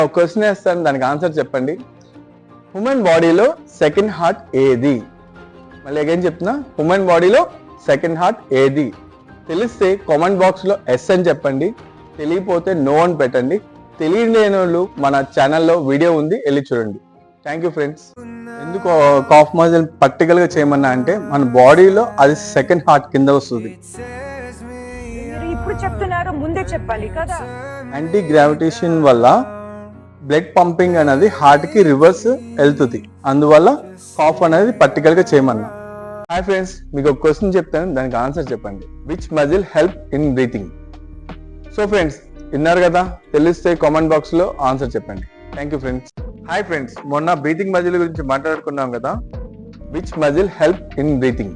ఒక క్వశ్చన్ వేస్తాను, దానికి ఆన్సర్ చెప్పండి. హ్యూమన్ బాడీలో సెకండ్ హార్ట్ ఏది? మళ్ళీ అగైన్ చెప్తున్నా, హ్యూమన్ బాడీలో సెకండ్ హార్ట్ ఏది? తెలిస్తే కామెంట్ బాక్స్ లో ఎస్ అని చెప్పండి, తెలియపోతే నో అని పెట్టండి. తెలియలేని వాళ్ళు మన ఛానల్లో వీడియో ఉంది, వెళ్ళి చూడండి. Thank you friends. ఎందుకు కాఫ్ మజిల్ పర్టికల్ గా చేయమన్నా అంటే మన బాడీలో అది సెకండ్ హార్ట్ కింద వస్తుంది. ఇప్పుడు చెప్తున్నారు, ముందే చెప్పాలి కదా. యాంటీ గ్రావిటేషన్ వల్ల బ్లడ్ పంపింగ్ అనేది హార్ట్ కి రివర్స్ వెళ్తుంది, అందువల్ల కాఫ్ అనేది పర్టికల్ గా చేయమన్నా. హాయ్ ఫ్రెండ్స్, మీకు ఒక క్వశ్చన్ చెప్తాను, దానికి ఆన్సర్ చెప్పండి. Which muscle help in breathing? So friends, విన్నారు కదా, తెలిస్తే కామెంట్ బాక్స్ లో ఆన్సర్ చెప్పండి. Thank you friends. Hi friends, మొన్న బ్రీతింగ్ మజిల్ గురించి మాట్లాడుకున్నాం కదా. Which muscle help in breathing,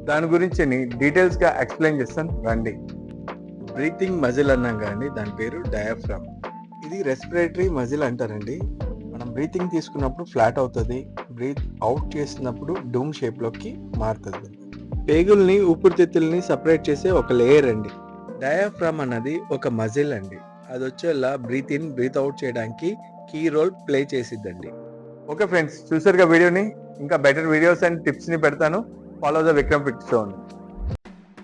దాని గురించి డీటెయిల్స్ గా ఎక్స్ప్లెయిన్ చేస్తాను రండి. బ్రీతింగ్ మజిల్ అన్నాం కానీ దాని పేరు డయాఫ్రామ్. ఇది రెస్పిరేటరీ మజిల్ అంటారండి. మనం బ్రీతింగ్ తీసుకున్నప్పుడు ఫ్లాట్ అవుతుంది, బ్రీత్ అవుట్ చేసినప్పుడు డూమ్ షేప్ లోకి మారుతుంది. పేగుల్ని ఊపిరితిత్తుల్ని సపరేట్ చేసే ఒక లేయర్ అండి. డయాఫ్రామ్ అన్నది ఒక మజిల్ అండి. అది వచ్చేలా బ్రీత్ ఇన్ బ్రీత్ అవుట్ చేయడానికి కీ రోల్ ప్లే చేసిద్దండి. ఓకే ఫ్రెండ్స్, చూసారుగా వీడియోని. ఇంకా బెటర్ వీడియోస్ అండ్ టిప్స్ ని పెడతాను. Follow the Vikram fit show.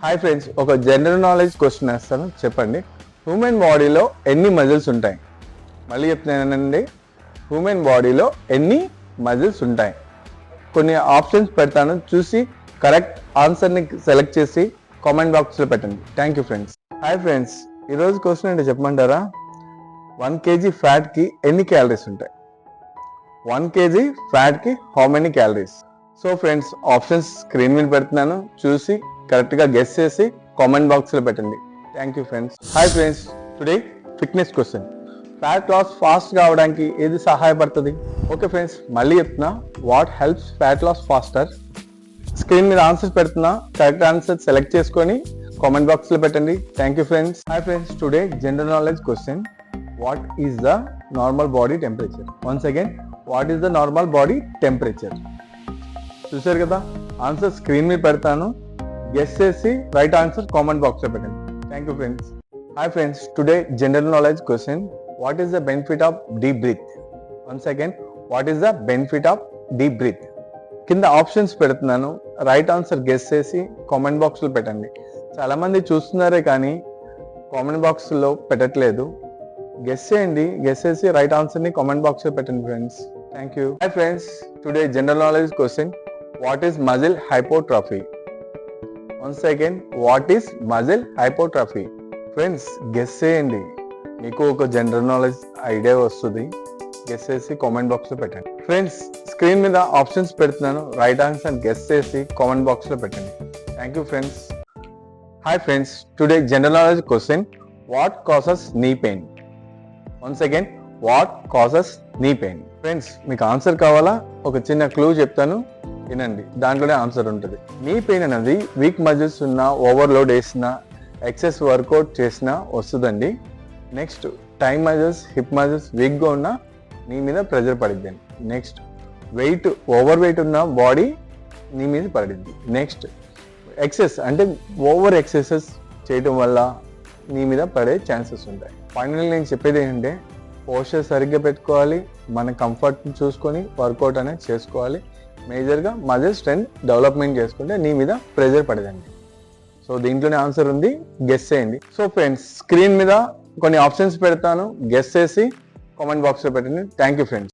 Hi friends, ఒక జనరల్ నాలెడ్జ్ క్వశ్చన్ వేస్తాను, చెప్పండి. హ్యూమన్ బాడీలో ఎన్ని మజిల్స్ ఉంటాయి? మళ్ళీ చెప్తున్నానండి, హ్యూమన్ బాడీలో ఎన్ని మజిల్స్ ఉంటాయి? కొన్ని ఆప్షన్స్ పెడతాను, చూసి కరెక్ట్ ఆన్సర్ని సెలెక్ట్ చేసి కామెంట్ బాక్స్లో పెట్టండి. Thank you friends. Hi friends, ఈరోజు క్వశ్చన్ ఏంటో చెప్పమంటారా? 1 kg ఫ్యాట్కి ఎన్ని క్యాలరీస్ ఉంటాయి? 1 kg ఫ్యాట్కి how many calories? So friends, options screen మీద పెడుతున్నాను, చూసి కరెక్ట్గా గెస్ చేసి కామెంట్ బాక్స్లో పెట్టండి. Thank you friends. Hi friends, today fitness question. Fat loss fast కావడానికి ఏది సహాయపడుతుంది? ఓకే ఫ్రెండ్స్, మళ్ళీ చెప్తున్నా, what helps fat loss faster? Screen మీద ఆన్సర్స్ పెడుతున్నా, కరెక్ట్ ఆన్సర్ సెలెక్ట్ చేసుకొని కామెంట్ బాక్స్లో పెట్టండి. Thank you friends. Hi friends, today general knowledge question. What is the normal body temperature? Once again, what is the normal body temperature? చూసారు కదా, answer screen మీద పెడతాను, guess చేసి right answer comment బాక్స్లో పెట్టండి. Thank you friends. Hi friends, today general knowledge question. What is the benefit of deep breath? Once again, what is the benefit of deep breath? కింద options పెడుతున్నాను, right answer guess చేసి comment బాక్స్లో పెట్టండి. చాలా మంది చూస్తున్నారే కానీ కామెంట్ బాక్స్లో పెట్టట్లేదు. గెస్ చేయండి, గెస్ చేసి రైట్ ఆన్సర్ని కామెంట్ బాక్స్లో పెట్టండి friends. Thank you. Hi friends, today general knowledge question. What is muscle hypertrophy? Once again, what is muscle hypertrophy? Friends, guess చేయండి, మీకు ఒక జనరల్ నాలెడ్జ్ ఐడియా వస్తుంది. గెస్ చేసి కామెంట్ బాక్స్లో పెట్టండి. ఫ్రెండ్స్, స్క్రీన్ మీద ఆప్షన్స్ పెడుతున్నాను, రైట్ ఆన్సర్ గెస్ చేసి కామెంట్ బాక్స్లో పెట్టండి. Thank you friends. Hi friends, today general knowledge question. What causes knee pain? Once again, what causes knee pain? Friends, మీకు ఆన్సర్ కావాలా? ఒక చిన్న క్లూ చెప్తాను, వినండి, దాంట్లోనే ఆన్సర్ ఉంటుంది. నీ పెయిన్ అనేది వీక్ మజిల్స్ ఉన్నా, ఓవర్లోడ్ వేసినా, ఎక్సెస్ వర్కౌట్ చేసినా వస్తుందండి. Next, thigh muscles, hip muscles వీక్గా ఉన్నా నీ మీద ప్రెజర్ పడిద్దండి. నెక్స్ట్, వెయిట్ ఓవర్ వెయిట్ ఉన్న బాడీ నీ మీద పడిద్ది. నెక్స్ట్, ఎక్సెస్ అంటే ఓవర్ ఎక్సర్సైజ్ చేయడం వల్ల నీ మీద పడే ఛాన్సెస్ ఉంటాయి. ఫైనల్ నేను చెప్పేది ఏంటంటే, పోస్చర్ సరిగ్గా పెట్టుకోవాలి, మన కంఫర్ట్ని చూసుకొని వర్కౌట్ అనేది చేసుకోవాలి. మేజర్గా మజిల్ స్ట్రెంత్ డెవలప్మెంట్ చేసుకుంటే నీ మీద ప్రెజర్ పడదండి. సో దీంట్లోనే ఆన్సర్ ఉంది, గెస్ చేయండి. సో ఫ్రెండ్స్, స్క్రీన్ మీద కొన్ని ఆప్షన్స్ పెడతాను, గెస్ చేసి కామెంట్ బాక్స్లో పెట్టండి. Thank you friends.